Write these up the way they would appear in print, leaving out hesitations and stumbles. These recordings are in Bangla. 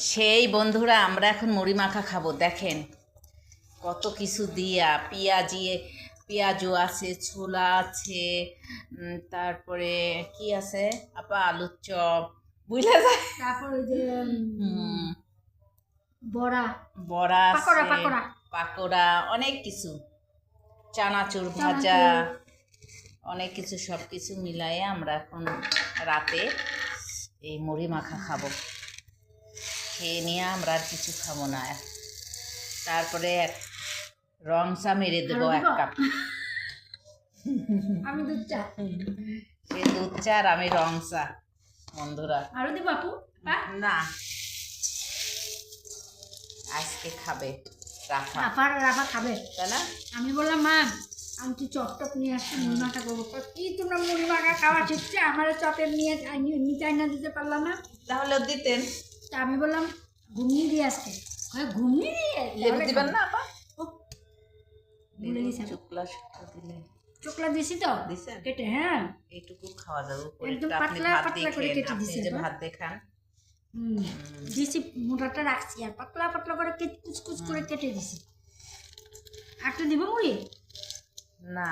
সেই বন্ধুরা আমরা এখন মুড়ি মাখা খাবো। দেখেন কত কিছু দিয়া, পেঁয়াজও আছে, ছোলা আছে, তারপরে কি আছে আপা, আলুর চপ বুঝলা যায়, তারপর ওই যে বড়া বড়া পাকোড়া আছে, পাকোড়া পাকোড়া, অনেক কিছু, চানাচুর ভাজা, অনেক কিছু, সব কিছু মিলাইয়ে আমরা এখন রাতে এই মুড়ি মাখা খাবো। খেয়ে নিয়ে আমরা আর কিছু খাবো না। তারপরে রং চা মেরে দেবো আরো এক দিবো? কাপ। আমি দুধ চা, সে দুধ চা আর আমি রং চা। বন্ধুরা আরো দিব আপু? না, আজকে খাবে রাফা, রাফা খাবে, তাই না? আমি বললাম মা আমি তো চপ টপ নিয়ে আসছি মুড়ি মাখা করবো। কি তোমরা মুড়ি মাখা খাওয়া শিখছে, আমার চপের নিয়ে না দিতে পারলাম না। তাহলে দিতেন, তা আমি বললাম ঘুমিয়ে দিয়ে আসতে, ঘুমিয়ে দিয়ে লেবু দিবেন না আপা? ভুলে গেছি, শুক্লা শুক্লা দিলে চোকলা দিছি তো দিছেন? কেটে, হ্যাঁ এইটুকু খাওয়া যাবে। একদম আপনি পাতলা ভাত পাতলা করে দেখেন, কেটে আপনি দিছে যে তো। ভাত দেখান। দিছি, মোটাটা রাখছি আর পাতলা পাতলা করে কুচকুচ করে কেটে দিছি। আর তো দিব মুড়ি না,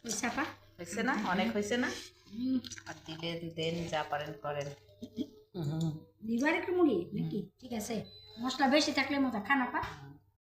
ওই চাপা হয়েছে না? অনেক হয়েছে না? আর দিলে দেন, যা পারেন করেন। দিবার একটু মুড়ি নাকি? ঠিক আছে, মশলা বেশি থাকলে মজা খানা পা।